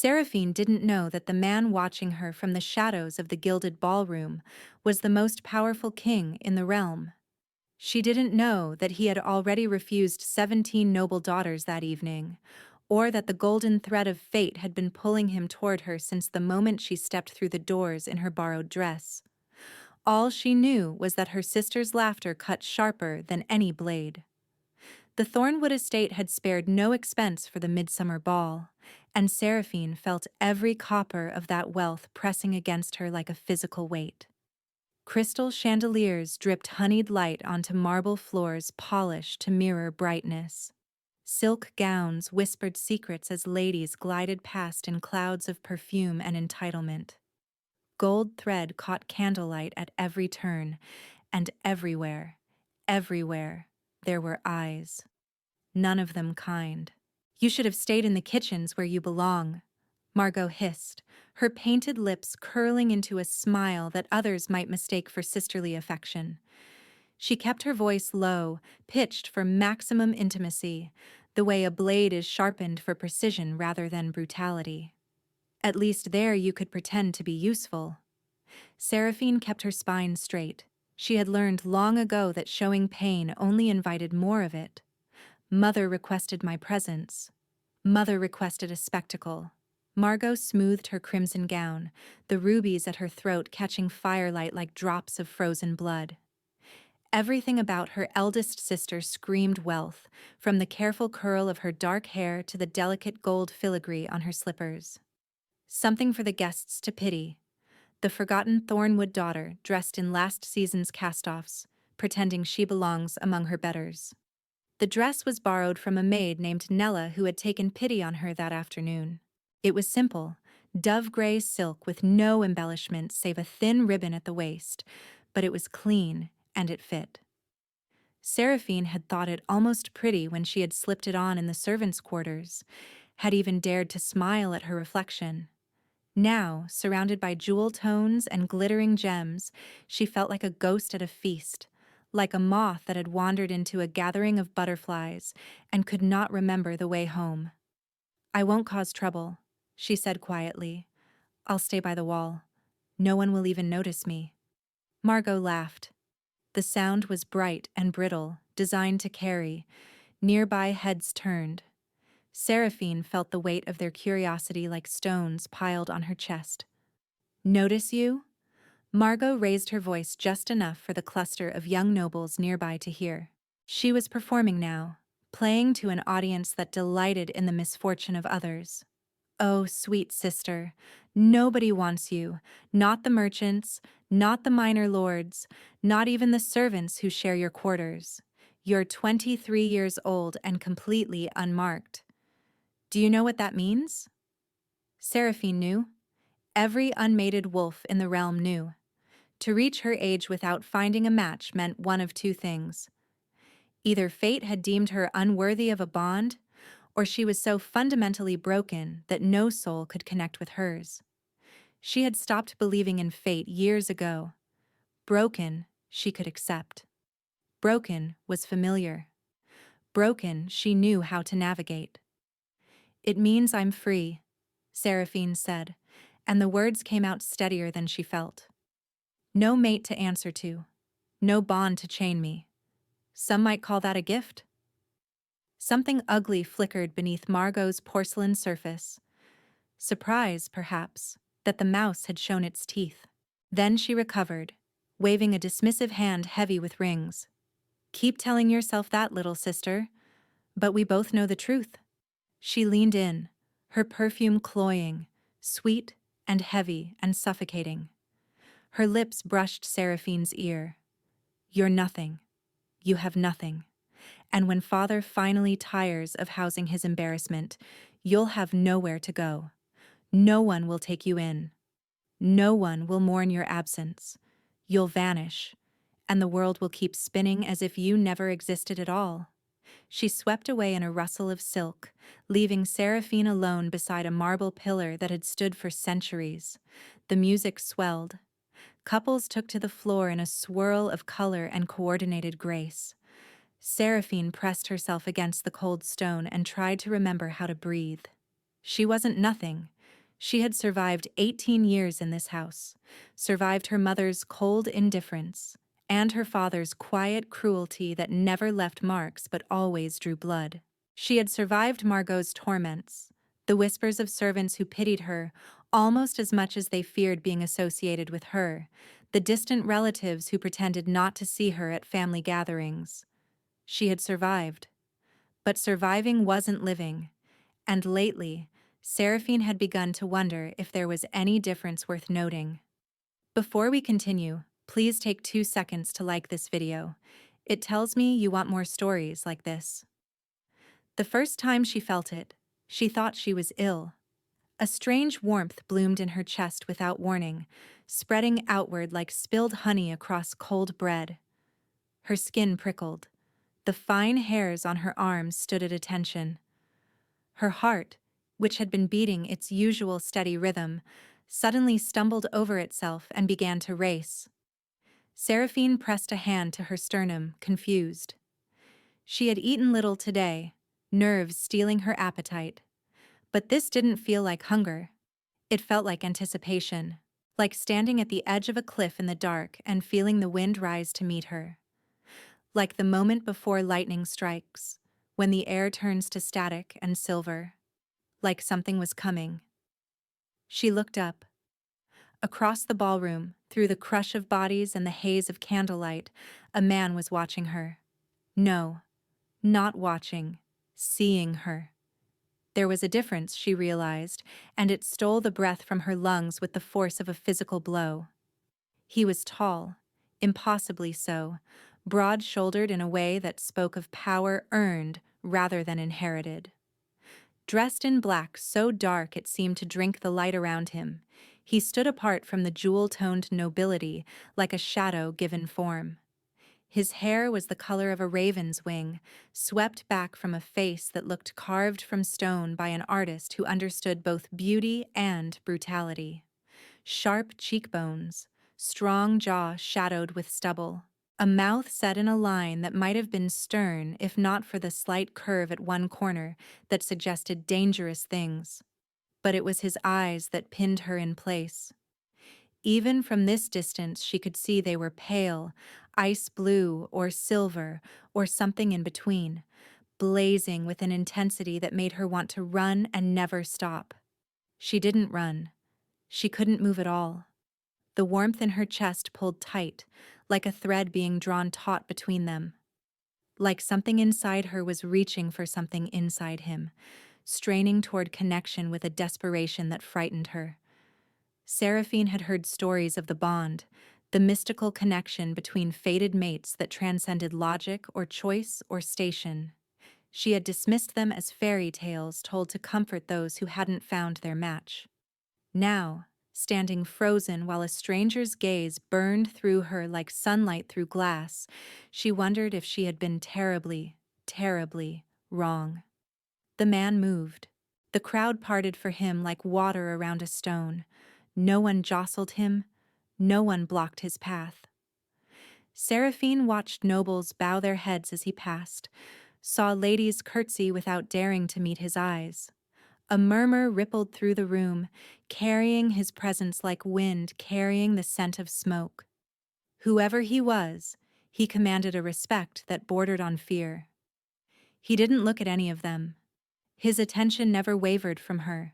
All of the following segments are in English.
Seraphine didn't know that the man watching her from the shadows of the gilded ballroom was the most powerful king in the realm. She didn't know that he had already refused 17 noble daughters that evening, or that the golden thread of fate had been pulling him toward her since the moment she stepped through the doors in her borrowed dress. All she knew was that her sister's laughter cut sharper than any blade. The Thornwood estate had spared no expense for the midsummer ball, and Seraphine felt every copper of that wealth pressing against her like a physical weight. Crystal chandeliers dripped honeyed light onto marble floors polished to mirror brightness. Silk gowns whispered secrets as ladies glided past in clouds of perfume and entitlement. Gold thread caught candlelight at every turn, and everywhere, everywhere, there were eyes. None of them kind. "You should have stayed in the kitchens where you belong," Margaux hissed, her painted lips curling into a smile that others might mistake for sisterly affection. She kept her voice low, pitched for maximum intimacy, the way a blade is sharpened for precision rather than brutality. "At least there you could pretend to be useful." Seraphine kept her spine straight. She had learned long ago that showing pain only invited more of it. Mother requested my presence. Mother requested a spectacle. Margaux smoothed her crimson gown, the rubies at her throat catching firelight like drops of frozen blood. Everything about her eldest sister screamed wealth, from the careful curl of her dark hair to the delicate gold filigree on her slippers. Something for the guests to pity. The forgotten Thornwood daughter dressed in last season's cast-offs, pretending she belongs among her betters. The dress was borrowed from a maid named Nella who had taken pity on her that afternoon. It was simple, dove-gray silk with no embellishments save a thin ribbon at the waist, but it was clean and it fit. Seraphine had thought it almost pretty when she had slipped it on in the servants' quarters, had even dared to smile at her reflection. Now, surrounded by jewel tones and glittering gems, she felt like a ghost at a feast, like a moth that had wandered into a gathering of butterflies and could not remember the way home. "I won't cause trouble," she said quietly. "I'll stay by the wall. No one will even notice me." Margaux laughed. The sound was bright and brittle, designed to carry. Nearby heads turned. Seraphine felt the weight of their curiosity like stones piled on her chest. "Notice you?" Margaux raised her voice just enough for the cluster of young nobles nearby to hear. She was performing now, playing to an audience that delighted in the misfortune of others. "Oh, sweet sister, nobody wants you, not the merchants, not the minor lords, not even the servants who share your quarters. You're 23 years old and completely unmarked. Do you know what that means?" Seraphine knew. Every unmated wolf in the realm knew. To reach her age without finding a match meant one of two things. Either fate had deemed her unworthy of a bond, or she was so fundamentally broken that no soul could connect with hers. She had stopped believing in fate years ago. Broken, she could accept. Broken was familiar. Broken, she knew how to navigate. "It means I'm free," Seraphine said, and the words came out steadier than she felt. "No mate to answer to. No bond to chain me. Some might call that a gift." Something ugly flickered beneath Margaux's porcelain surface. Surprise, perhaps, that the mouse had shown its teeth. Then she recovered, waving a dismissive hand heavy with rings. "Keep telling yourself that, little sister. But we both know the truth." She leaned in, her perfume cloying, sweet and heavy and suffocating. Her lips brushed Seraphine's ear. "You're nothing. You have nothing. And when father finally tires of housing his embarrassment, you'll have nowhere to go. No one will take you in. No one will mourn your absence. You'll vanish, and the world will keep spinning as if you never existed at all." She swept away in a rustle of silk, leaving Seraphine alone beside a marble pillar that had stood for centuries. The music swelled. Couples took to the floor in a swirl of color and coordinated grace. Seraphine pressed herself against the cold stone and tried to remember how to breathe. She wasn't nothing. She had survived 18 years in this house, survived her mother's cold indifference, and her father's quiet cruelty that never left marks but always drew blood. She had survived Margaux's torments, the whispers of servants who pitied her almost as much as they feared being associated with her, the distant relatives who pretended not to see her at family gatherings. She had survived. But surviving wasn't living, and lately, Seraphine had begun to wonder if there was any difference worth noting. Before we continue, please take 2 seconds to like this video. It tells me you want more stories like this. The first time she felt it, she thought she was ill. A strange warmth bloomed in her chest without warning, spreading outward like spilled honey across cold bread. Her skin prickled. The fine hairs on her arms stood at attention. Her heart, which had been beating its usual steady rhythm, suddenly stumbled over itself and began to race. Seraphine pressed a hand to her sternum, confused. She had eaten little today, nerves stealing her appetite. But this didn't feel like hunger. It felt like anticipation, like standing at the edge of a cliff in the dark and feeling the wind rise to meet her. Like the moment before lightning strikes, when the air turns to static and silver. Like something was coming. She looked up. Across the ballroom, through the crush of bodies and the haze of candlelight, a man was watching her. No, not watching, seeing her. There was a difference, she realized, and it stole the breath from her lungs with the force of a physical blow. He was tall, impossibly so, broad-shouldered in a way that spoke of power earned rather than inherited. Dressed in black so dark it seemed to drink the light around him, he stood apart from the jewel-toned nobility like a shadow given form. His hair was the color of a raven's wing, swept back from a face that looked carved from stone by an artist who understood both beauty and brutality. Sharp cheekbones, strong jaw shadowed with stubble, a mouth set in a line that might have been stern if not for the slight curve at one corner that suggested dangerous things. But it was his eyes that pinned her in place. Even from this distance she could see they were pale, ice blue or silver or something in between, blazing with an intensity that made her want to run and never stop. She didn't run. She couldn't move at all. The warmth in her chest pulled tight, like a thread being drawn taut between them. Like something inside her was reaching for something inside him, straining toward connection with a desperation that frightened her. Seraphine had heard stories of the bond, the mystical connection between fated mates that transcended logic or choice or station. She had dismissed them as fairy tales told to comfort those who hadn't found their match. Now, standing frozen while a stranger's gaze burned through her like sunlight through glass, she wondered if she had been terribly, terribly wrong. The man moved. The crowd parted for him like water around a stone. No one jostled him. No one blocked his path. Seraphine watched nobles bow their heads as he passed, saw ladies curtsy without daring to meet his eyes. A murmur rippled through the room, carrying his presence like wind carrying the scent of smoke. Whoever he was, he commanded a respect that bordered on fear. He didn't look at any of them. His attention never wavered from her.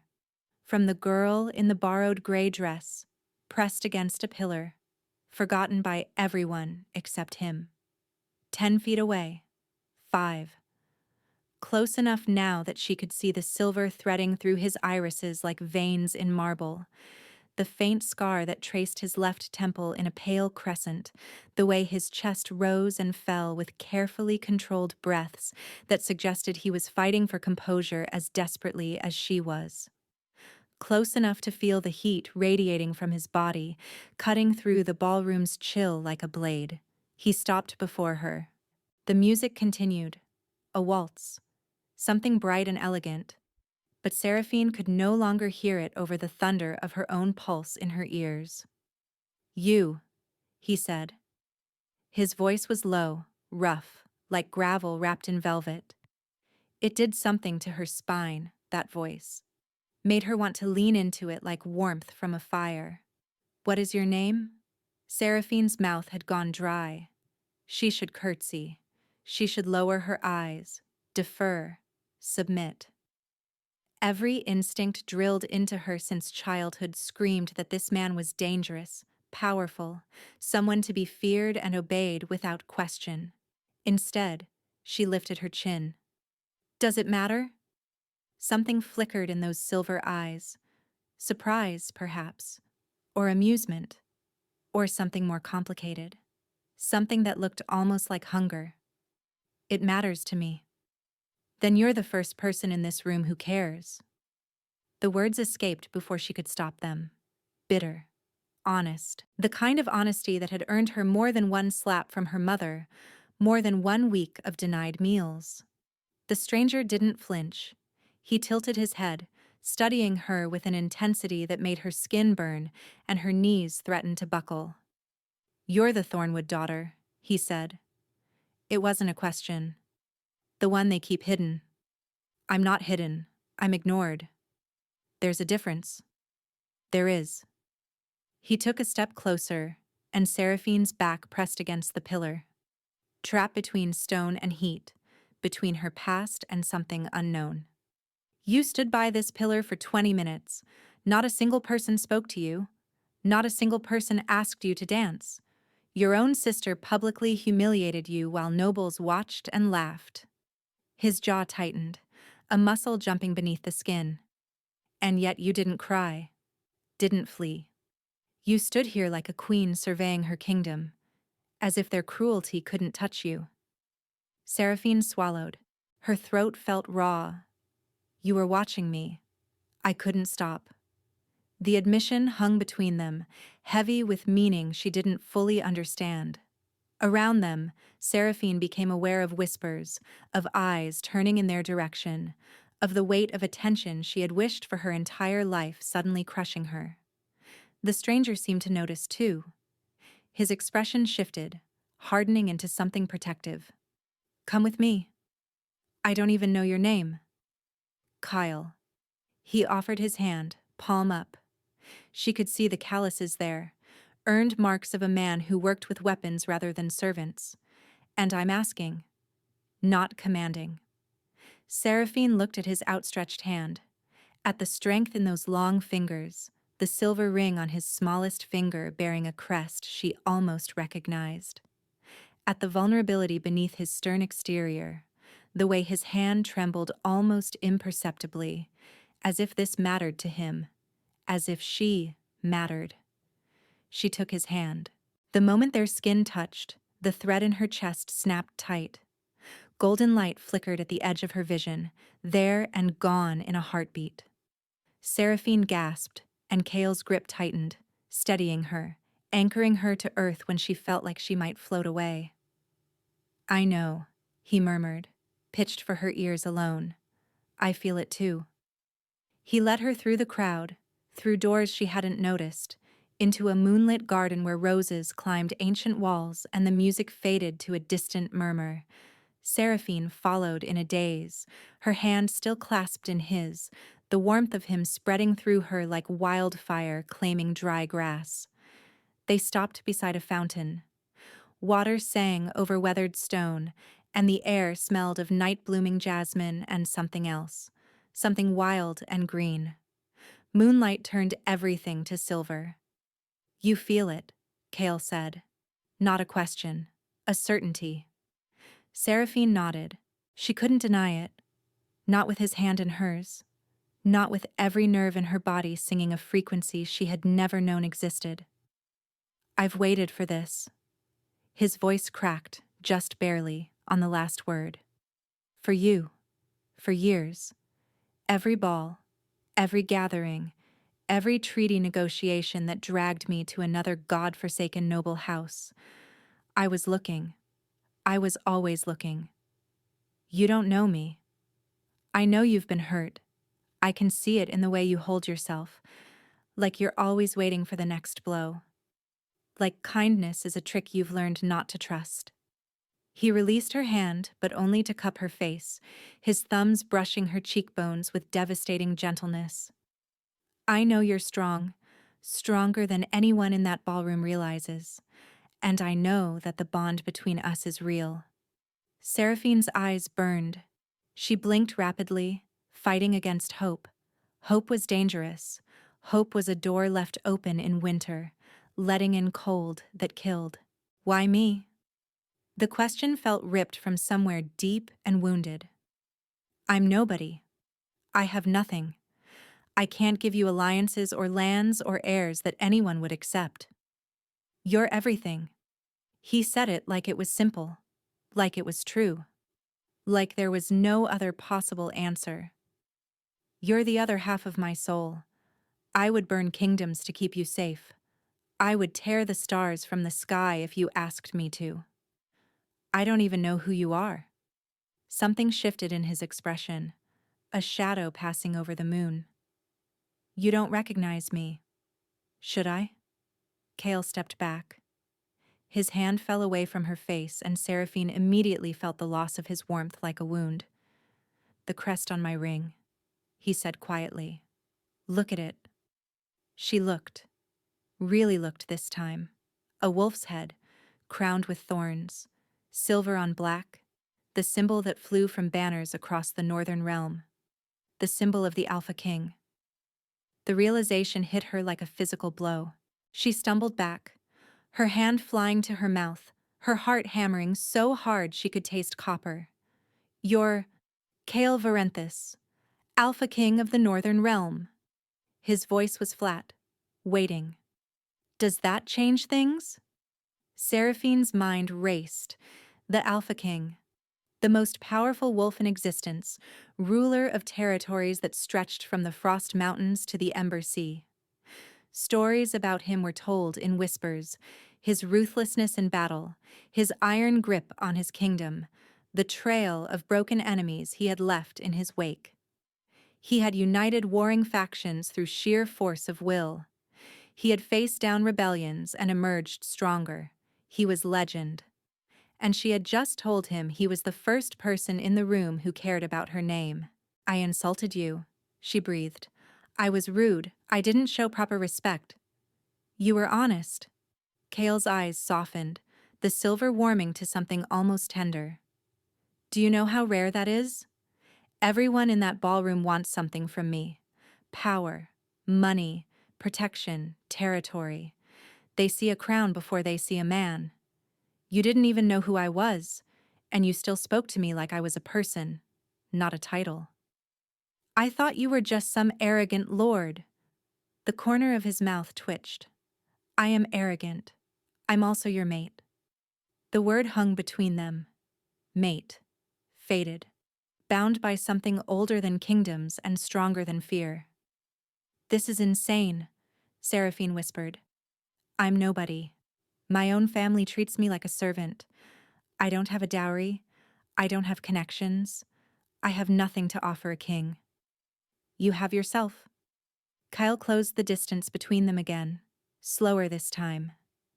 From the girl in the borrowed gray dress, pressed against a pillar, forgotten by everyone except him. 10 feet away. 5. Close enough now that she could see the silver threading through his irises like veins in marble, the faint scar that traced his left temple in a pale crescent, the way his chest rose and fell with carefully controlled breaths that suggested he was fighting for composure as desperately as she was. Close enough to feel the heat radiating from his body, cutting through the ballroom's chill like a blade. He stopped before her. The music continued. A waltz. Something bright and elegant. But Seraphine could no longer hear it over the thunder of her own pulse in her ears. "You," he said. His voice was low, rough, like gravel wrapped in velvet. It did something to her spine, that voice. made her want to lean into it like warmth from a fire. "What is your name?" Seraphine's mouth had gone dry. She should curtsy. She should lower her eyes, defer, submit. Every instinct drilled into her since childhood screamed that this man was dangerous, powerful, someone to be feared and obeyed without question. Instead, she lifted her chin. "Does it matter?" Something flickered in those silver eyes. Surprise, perhaps, or amusement, or something more complicated. Something that looked almost like hunger. "It matters to me." "Then you're the first person in this room who cares." The words escaped before she could stop them. Bitter. Honest. The kind of honesty that had earned her more than one slap from her mother, more than 1 week of denied meals. The stranger didn't flinch. He tilted his head, studying her with an intensity that made her skin burn and her knees threaten to buckle. "You're the Thornwood daughter," he said. It wasn't a question. "The one they keep hidden." "I'm not hidden. I'm ignored." "There's a difference." "There is." He took a step closer, and Seraphine's back pressed against the pillar. Trapped between stone and heat, between her past and something unknown. "You stood by this pillar for 20 minutes. Not a single person spoke to you. Not a single person asked you to dance. Your own sister publicly humiliated you while nobles watched and laughed." His jaw tightened, a muscle jumping beneath the skin. "And yet you didn't cry. Didn't flee. You stood here like a queen surveying her kingdom, as if their cruelty couldn't touch you." Seraphine swallowed. Her throat felt raw. "You were watching me. I couldn't stop." The admission hung between them, heavy with meaning she didn't fully understand. Around them, Seraphine became aware of whispers, of eyes turning in their direction, of the weight of attention she had wished for her entire life suddenly crushing her. The stranger seemed to notice too. His expression shifted, hardening into something protective. "Come with me." "I don't even know your name." "Kyle." He offered his hand, palm up. She could see the calluses there, earned marks of a man who worked with weapons rather than servants. "And I'm asking, not commanding." Seraphine looked at his outstretched hand, at the strength in those long fingers, the silver ring on his smallest finger bearing a crest she almost recognized. At the vulnerability beneath his stern exterior, the way his hand trembled almost imperceptibly, as if this mattered to him, as if she mattered. She took his hand. The moment their skin touched, the thread in her chest snapped tight. Golden light flickered at the edge of her vision, there and gone in a heartbeat. Seraphine gasped, and Kale's grip tightened, steadying her, anchoring her to earth when she felt like she might float away. "I know," he murmured, pitched for her ears alone. "I feel it too." He led her through the crowd, through doors she hadn't noticed, into a moonlit garden where roses climbed ancient walls and the music faded to a distant murmur. Seraphine followed in a daze, her hand still clasped in his, the warmth of him spreading through her like wildfire claiming dry grass. They stopped beside a fountain. Water sang over weathered stone, and the air smelled of night-blooming jasmine and something else, something wild and green. Moonlight turned everything to silver. "You feel it," Kale said. Not a question, a certainty. Seraphine nodded. She couldn't deny it. Not with his hand in hers. Not with every nerve in her body singing a frequency she had never known existed. "I've waited for this." His voice cracked, just barely, on the last word. "For you. For years. Every ball, every gathering, every treaty negotiation that dragged me to another god-forsaken noble house. I was looking. I was always looking. You don't know me. I know you've been hurt. I can see it in the way you hold yourself, like you're always waiting for the next blow. Like kindness is a trick you've learned not to trust." He released her hand, but only to cup her face, his thumbs brushing her cheekbones with devastating gentleness. I know you're strong, stronger than anyone in that ballroom realizes, and I know that the bond between us is real. Seraphine's eyes burned. She blinked rapidly, fighting against hope. Hope was dangerous. Hope was a door left open in winter, letting in cold that killed. Why me? The question felt ripped from somewhere deep and wounded. I'm nobody. I have nothing. I can't give you alliances or lands or heirs that anyone would accept. You're everything. He said it like it was simple, like it was true, like there was no other possible answer. You're the other half of my soul. I would burn kingdoms to keep you safe. I would tear the stars from the sky if you asked me to. I don't even know who you are. Something shifted in his expression, a shadow passing over the moon. You don't recognize me. Should I? Kale stepped back. His hand fell away from her face, and Seraphine immediately felt the loss of his warmth like a wound. The crest on my ring, he said quietly. Look at it. She looked, really looked this time. A wolf's head, crowned with thorns, silver on black, the symbol that flew from banners across the northern realm, the symbol of the Alpha King. The realization hit her like a physical blow. She stumbled back, her hand flying to her mouth, her heart hammering so hard she could taste copper. You're Kale Varenthus, Alpha King of the Northern Realm. His voice was flat, waiting. Does that change things? Seraphine's mind raced. The Alpha King, the most powerful wolf in existence, ruler of territories that stretched from the Frost Mountains to the Ember Sea. Stories about him were told in whispers, his ruthlessness in battle, his iron grip on his kingdom, the trail of broken enemies he had left in his wake. He had united warring factions through sheer force of will. He had faced down rebellions and emerged stronger. He was legend. And she had just told him he was the first person in the room who cared about her name. I insulted you, she breathed. I was rude. I didn't show proper respect. You were honest. Kale's eyes softened, the silver warming to something almost tender. Do you know how rare that is? Everyone in that ballroom wants something from me. Power, money, protection, territory. They see a crown before they see a man. You didn't even know who I was, and you still spoke to me like I was a person, not a title. I thought you were just some arrogant lord. The corner of his mouth twitched. I am arrogant. I'm also your mate. The word hung between them. Mate. Fated. Bound by something older than kingdoms and stronger than fear. This is insane, Seraphine whispered. I'm nobody. My own family treats me like a servant. I don't have a dowry. I don't have connections. I have nothing to offer a king. You have yourself. Kyle closed the distance between them again, slower this time,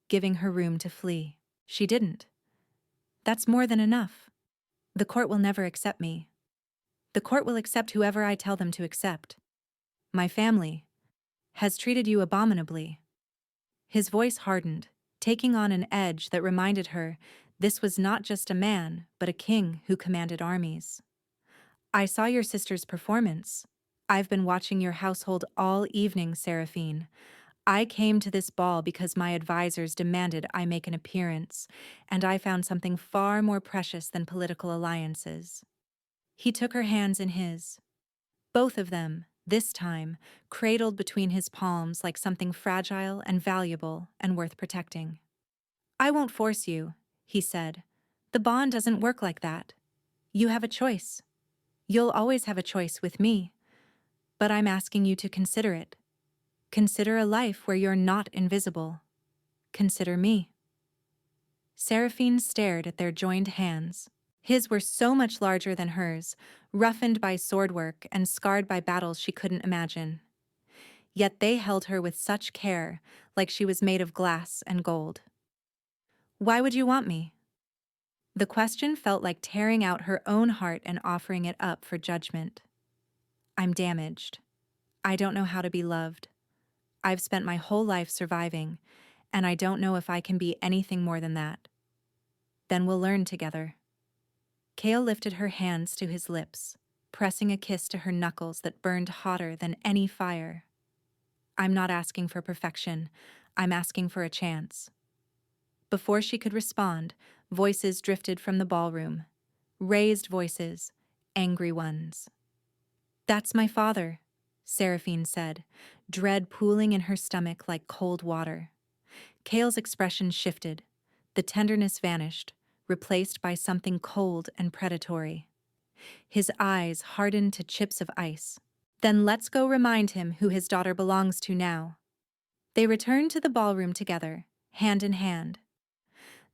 giving her room to flee. She didn't. That's more than enough. The court will never accept me. The court will accept whoever I tell them to accept. My family has treated you abominably. His voice hardened, taking on an edge that reminded her this was not just a man, but a king who commanded armies. I saw your sister's performance. I've been watching your household all evening, Seraphine. I came to this ball because my advisors demanded I make an appearance, and I found something far more precious than political alliances. He took her hands in his. Both of them, this time, cradled between his palms like something fragile and valuable and worth protecting. I won't force you, he said. The bond doesn't work like that. You have a choice. You'll always have a choice with me. But I'm asking you to consider it. Consider a life where you're not invisible. Consider me. Seraphine stared at their joined hands. His were so much larger than hers, roughened by sword work and scarred by battles she couldn't imagine. Yet they held her with such care, like she was made of glass and gold. Why would you want me? The question felt like tearing out her own heart and offering it up for judgment. I'm damaged. I don't know how to be loved. I've spent my whole life surviving, and I don't know if I can be anything more than that. Then we'll learn together. Kale lifted her hands to his lips, pressing a kiss to her knuckles that burned hotter than any fire. I'm not asking for perfection. I'm asking for a chance. Before she could respond, voices drifted from the ballroom. Raised voices, angry ones. That's my father, Seraphine said, dread pooling in her stomach like cold water. Kale's expression shifted. The tenderness vanished, replaced by something cold and predatory. His eyes hardened to chips of ice. Then let's go remind him who his daughter belongs to now. They returned to the ballroom together, hand in hand.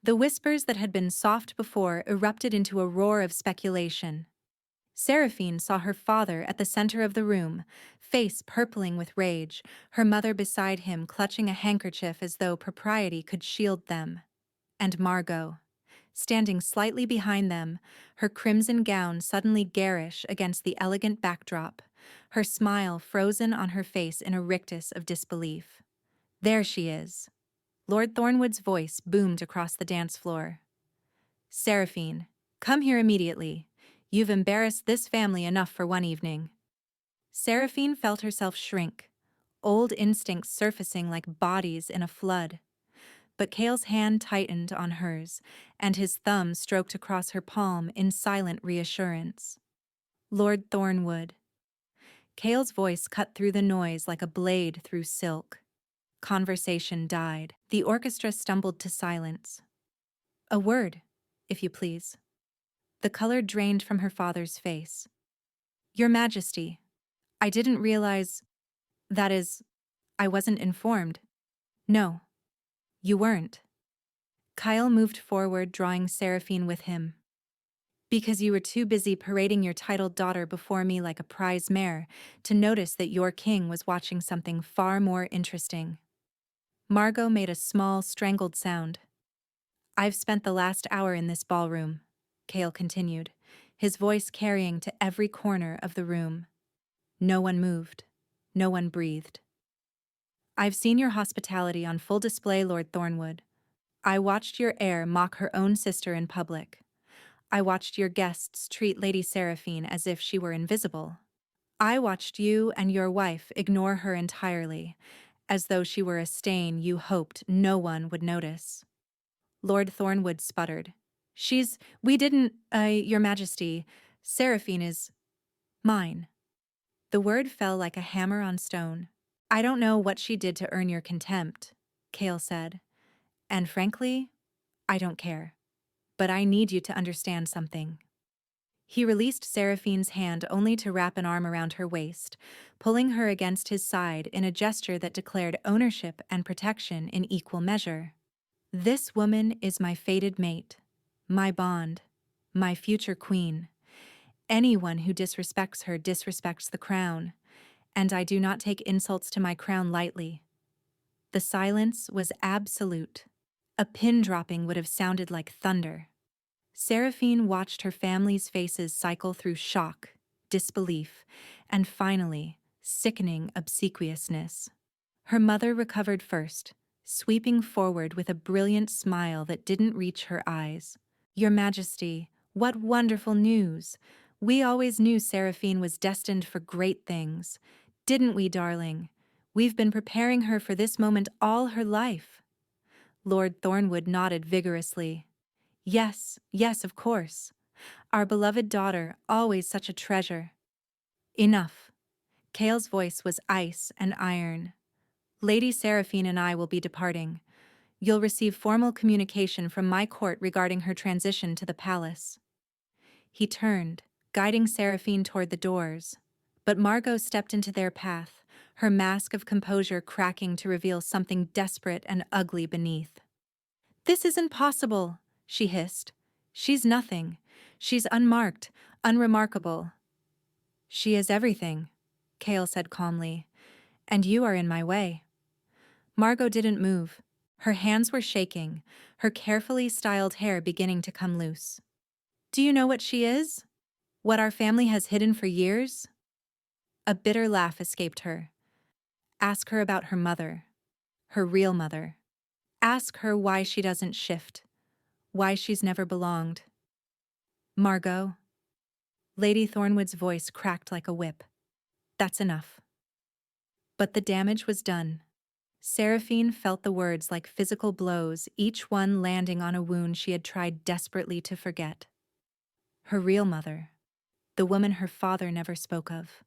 The whispers that had been soft before erupted into a roar of speculation. Seraphine saw her father at the center of the room, face purpling with rage, her mother beside him clutching a handkerchief as though propriety could shield them. And Margaux, standing slightly behind them, her crimson gown suddenly garish against the elegant backdrop, her smile frozen on her face in a rictus of disbelief. There she is. Lord Thornwood's voice boomed across the dance floor. Seraphine, come here immediately. You've embarrassed this family enough for one evening. Seraphine felt herself shrink, old instincts surfacing like bodies in a flood. But Kale's hand tightened on hers, and his thumb stroked across her palm in silent reassurance. Lord Thornwood. Kale's voice cut through the noise like a blade through silk. Conversation died. The orchestra stumbled to silence. A word, if you please. The color drained from her father's face. Your Majesty, I didn't realize... That is, I wasn't informed. No, you weren't. Kyle moved forward, drawing Seraphine with him. Because you were too busy parading your titled daughter before me like a prize mare to notice that your king was watching something far more interesting. Margaux made a small, strangled sound. I've spent the last hour in this ballroom, Kale continued, his voice carrying to every corner of the room. No one moved. No one breathed. I've seen your hospitality on full display, Lord Thornwood. I watched your heir mock her own sister in public. I watched your guests treat Lady Seraphine as if she were invisible. I watched you and your wife ignore her entirely, as though she were a stain you hoped no one would notice. Lord Thornwood sputtered. We didn't, Your Majesty, Seraphine is... mine. The word fell like a hammer on stone. I don't know what she did to earn your contempt, Kale said. And frankly, I don't care. But I need you to understand something. He released Seraphine's hand only to wrap an arm around her waist, pulling her against his side in a gesture that declared ownership and protection in equal measure. This woman is my fated mate, my bond, my future queen. Anyone who disrespects her disrespects the crown, and I do not take insults to my crown lightly. The silence was absolute. A pin dropping would have sounded like thunder. Seraphine watched her family's faces cycle through shock, disbelief, and finally, sickening obsequiousness. Her mother recovered first, sweeping forward with a brilliant smile that didn't reach her eyes. Your Majesty, what wonderful news! We always knew Seraphine was destined for great things. Didn't we, darling? We've been preparing her for this moment all her life. Lord Thornwood nodded vigorously. Yes, of course. Our beloved daughter, always such a treasure. Enough. Kale's voice was ice and iron. Lady Seraphine and I will be departing. You'll receive formal communication from my court regarding her transition to the palace. He turned, guiding Seraphine toward the doors. But Margaux stepped into their path, her mask of composure cracking to reveal something desperate and ugly beneath. This isn't possible, she hissed. She's nothing. She's unmarked, unremarkable. She is everything, Kale said calmly, and you are in my way. Margaux didn't move. Her hands were shaking, her carefully styled hair beginning to come loose. Do you know what she is? What our family has hidden for years? A bitter laugh escaped her. Ask her about her mother. Her real mother. Ask her why she doesn't shift. Why she's never belonged. Margaux. Lady Thornwood's voice cracked like a whip. That's enough. But the damage was done. Seraphine felt the words like physical blows, each one landing on a wound she had tried desperately to forget. Her real mother. The woman her father never spoke of.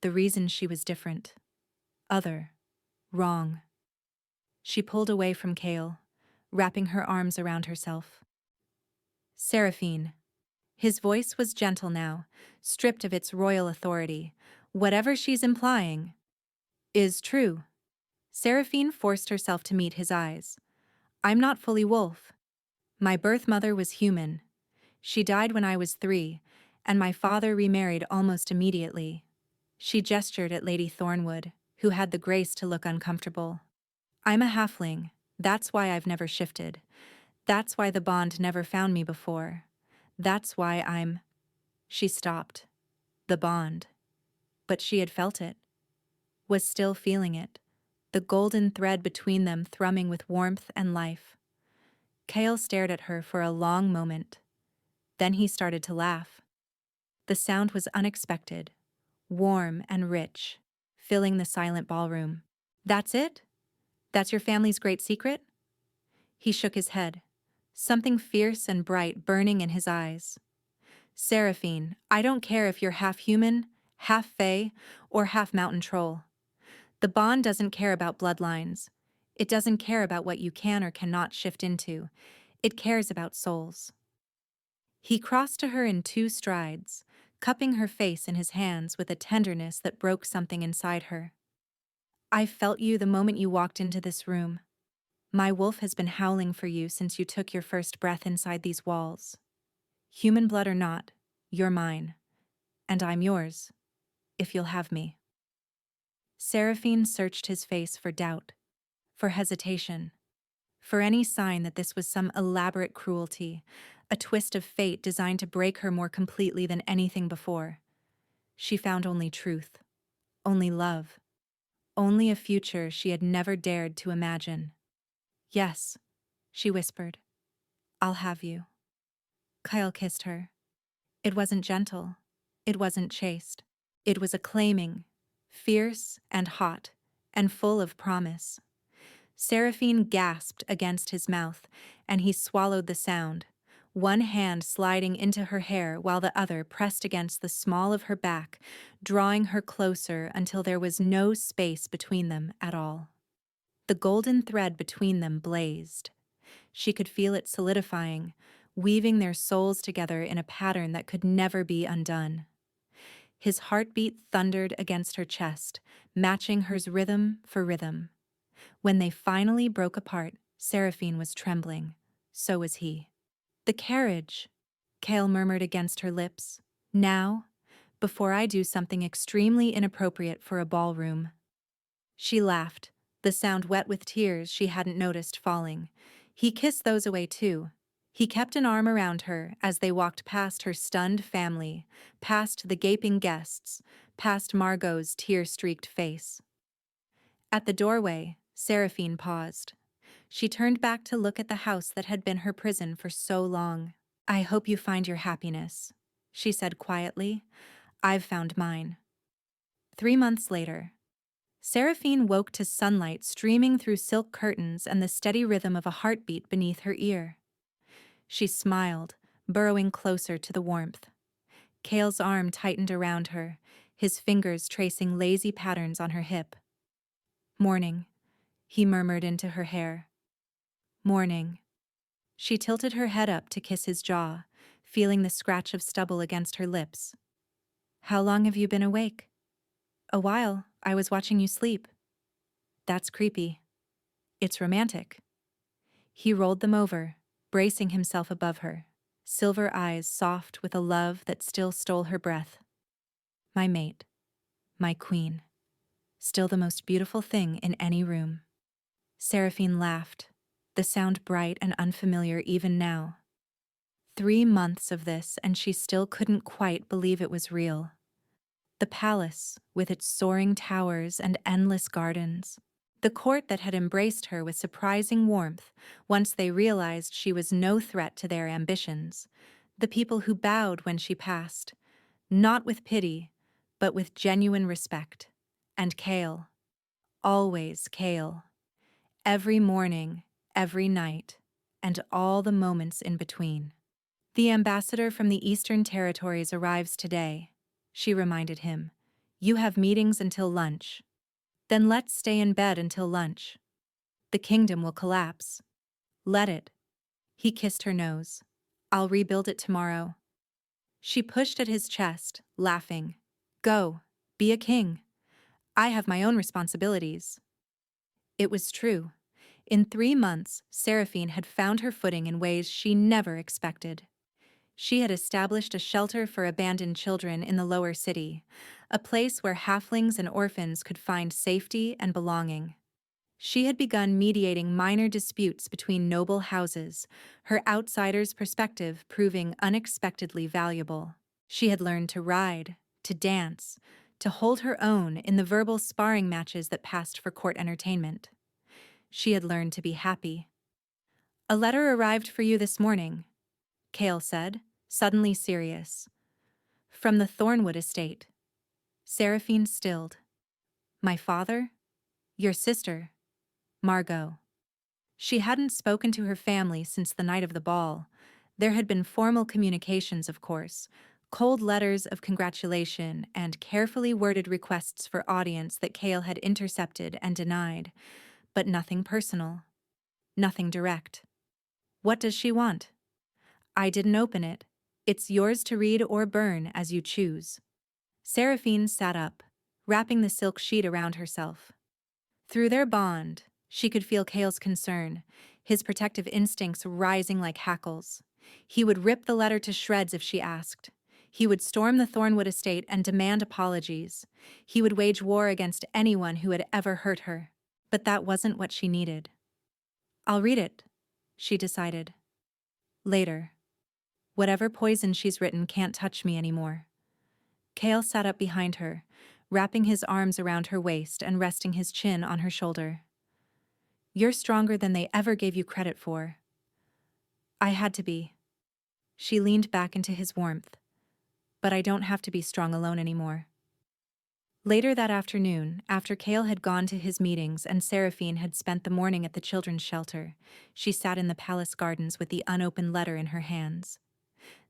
The reason she was different. Other. Wrong. She pulled away from Cale, wrapping her arms around herself. Seraphine. His voice was gentle now, stripped of its royal authority. Whatever she's implying is true. Seraphine forced herself to meet his eyes. I'm not fully wolf. My birth mother was human. She died when I was 3, and my father remarried almost immediately. She gestured at Lady Thornwood, who had the grace to look uncomfortable. I'm a halfling. That's why I've never shifted. That's why the bond never found me before. That's why I'm... She stopped. The bond. But she had felt it. Was still feeling it. The golden thread between them thrumming with warmth and life. Cale stared at her for a long moment. Then he started to laugh. The sound was unexpected, warm and rich, filling the silent ballroom. That's it? That's your family's great secret? He shook his head, something fierce and bright burning in his eyes. Seraphine, I don't care if you're half human, half fae, or half mountain troll. The bond doesn't care about bloodlines. It doesn't care about what you can or cannot shift into. It cares about souls. He crossed to her in 2 strides, cupping her face in his hands with a tenderness that broke something inside her. I felt you the moment you walked into this room. My wolf has been howling for you since you took your first breath inside these walls. Human blood or not, you're mine. And I'm yours, if you'll have me. Seraphine searched his face for doubt, for hesitation, for any sign that this was some elaborate cruelty, a twist of fate designed to break her more completely than anything before. She found only truth, only love, only a future she had never dared to imagine. Yes, she whispered. I'll have you. Kyle kissed her. It wasn't gentle. It wasn't chaste. It was acclaiming, fierce and hot, and full of promise. Seraphine gasped against his mouth, and he swallowed the sound, one hand sliding into her hair while the other pressed against the small of her back, drawing her closer until there was no space between them at all. The golden thread between them blazed. She could feel it solidifying, weaving their souls together in a pattern that could never be undone. His heartbeat thundered against her chest, matching hers rhythm for rhythm. When they finally broke apart, Seraphine was trembling. So was he. The carriage, Cale murmured against her lips. Now, before I do something extremely inappropriate for a ballroom. She laughed, the sound wet with tears she hadn't noticed falling. He kissed those away too. He kept an arm around her as they walked past her stunned family, past the gaping guests, past Margaux's tear-streaked face. At the doorway, Seraphine paused. She turned back to look at the house that had been her prison for so long. I hope you find your happiness, she said quietly. I've found mine. 3 months later, Seraphine woke to sunlight streaming through silk curtains and the steady rhythm of a heartbeat beneath her ear. She smiled, burrowing closer to the warmth. Cale's arm tightened around her, his fingers tracing lazy patterns on her hip. Morning, he murmured into her hair. Morning. She tilted her head up to kiss his jaw, feeling the scratch of stubble against her lips. How long have you been awake? A while. I was watching you sleep. That's creepy. It's romantic. He rolled them over, bracing himself above her, silver eyes soft with a love that still stole her breath. My mate. My queen. Still the most beautiful thing in any room. Seraphine laughed, the sound bright and unfamiliar even now. 3 months of this, and she still couldn't quite believe it was real. The palace, with its soaring towers and endless gardens. The court that had embraced her with surprising warmth once they realized she was no threat to their ambitions. The people who bowed when she passed, not with pity, but with genuine respect. And Kale. Always Kale. Every morning, every night, and all the moments in between. The ambassador from the Eastern Territories arrives today, she reminded him. You have meetings until lunch. Then let's stay in bed until lunch. The kingdom will collapse. Let it. He kissed her nose. I'll rebuild it tomorrow. She pushed at his chest, laughing. Go, be a king. I have my own responsibilities. It was true. In 3 months, Seraphine had found her footing in ways she never expected. She had established a shelter for abandoned children in the lower city, a place where halflings and orphans could find safety and belonging. She had begun mediating minor disputes between noble houses, her outsider's perspective proving unexpectedly valuable. She had learned to ride, to dance, to hold her own in the verbal sparring matches that passed for court entertainment. She had learned to be happy. A letter arrived for you this morning, Kale said, suddenly serious. From the Thornwood estate. Seraphine stilled. My father? Your sister? Margaux. She hadn't spoken to her family since the night of the ball. There had been formal communications, of course, cold letters of congratulation and carefully worded requests for audience that Kale had intercepted and denied, but nothing personal. Nothing direct. What does she want? I didn't open it. It's yours to read or burn as you choose. Seraphine sat up, wrapping the silk sheet around herself. Through their bond, she could feel Kale's concern, his protective instincts rising like hackles. He would rip the letter to shreds if she asked. He would storm the Thornwood estate and demand apologies. He would wage war against anyone who had ever hurt her. But that wasn't what she needed. I'll read it, she decided. Later. Whatever poison she's written can't touch me anymore. Kale sat up behind her, wrapping his arms around her waist and resting his chin on her shoulder. You're stronger than they ever gave you credit for. I had to be. She leaned back into his warmth. But I don't have to be strong alone anymore. Later that afternoon, after Kale had gone to his meetings and Seraphine had spent the morning at the children's shelter, she sat in the palace gardens with the unopened letter in her hands.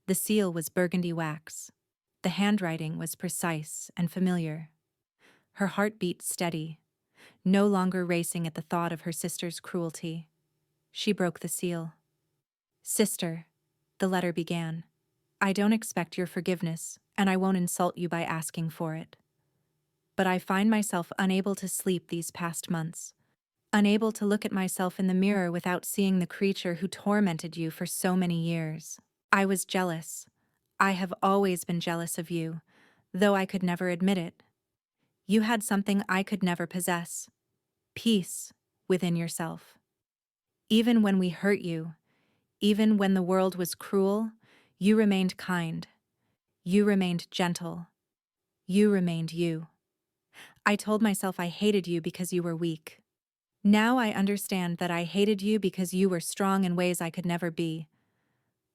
The seal was burgundy wax. The handwriting was precise and familiar. Her heart beat steady, no longer racing at the thought of her sister's cruelty. She broke the seal. Sister, the letter began, I don't expect your forgiveness, and I won't insult you by asking for it. But I find myself unable to sleep these past months, unable to look at myself in the mirror without seeing the creature who tormented you for so many years. I was jealous. I have always been jealous of you, though I could never admit it. You had something I could never possess. Peace within yourself. Even when we hurt you, even when the world was cruel, you remained kind. You remained gentle. You remained you. I told myself I hated you because you were weak. Now I understand that I hated you because you were strong in ways I could never be.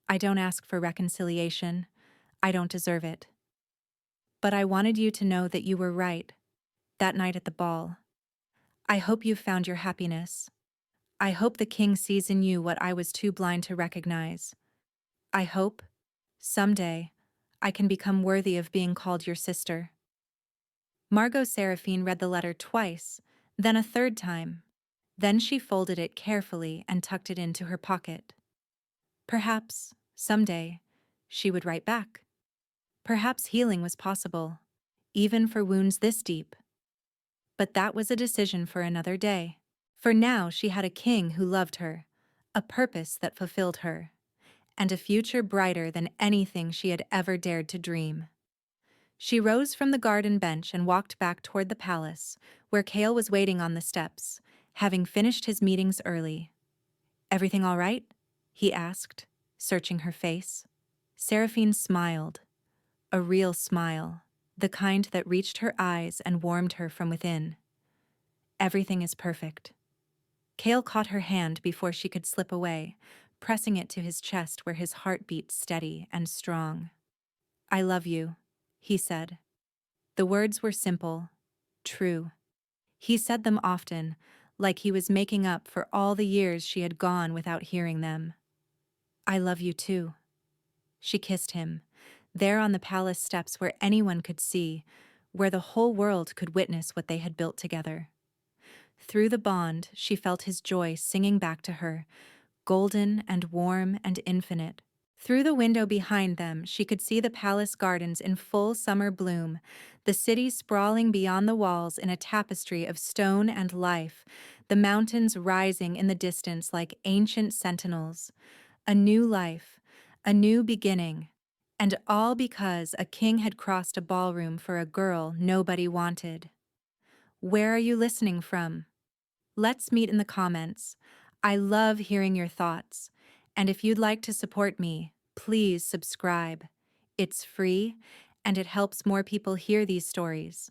I don't ask for reconciliation. I don't deserve it. But I wanted you to know that you were right, that night at the ball. I hope you found your happiness. I hope the king sees in you what I was too blind to recognize. I hope, someday, I can become worthy of being called your sister. Margaux Seraphine read the letter twice, then a third time. Then she folded it carefully and tucked it into her pocket. Perhaps, someday, she would write back. Perhaps healing was possible, even for wounds this deep. But that was a decision for another day. For now she had a king who loved her, a purpose that fulfilled her, and a future brighter than anything she had ever dared to dream. She rose from the garden bench and walked back toward the palace, where Kale was waiting on the steps, having finished his meetings early. Everything all right? He asked, searching her face. Seraphine smiled. A real smile. the kind that reached her eyes and warmed her from within. Everything is perfect. Kale caught her hand before she could slip away, pressing it to his chest where his heart beat steady and strong. I love you, he said. The words were simple, true. He said them often, like he was making up for all the years she had gone without hearing them. I love you too. She kissed him, there on the palace steps where anyone could see, where the whole world could witness what they had built together. Through the bond, she felt his joy singing back to her, golden and warm and infinite. Through the window behind them, she could see the palace gardens in full summer bloom, the city sprawling beyond the walls in a tapestry of stone and life, the mountains rising in the distance like ancient sentinels. A new life, a new beginning, and all because a king had crossed a ballroom for a girl nobody wanted. Where are you listening from? Let's meet in the comments. I love hearing your thoughts. And if you'd like to support me, please subscribe. It's free, and it helps more people hear these stories.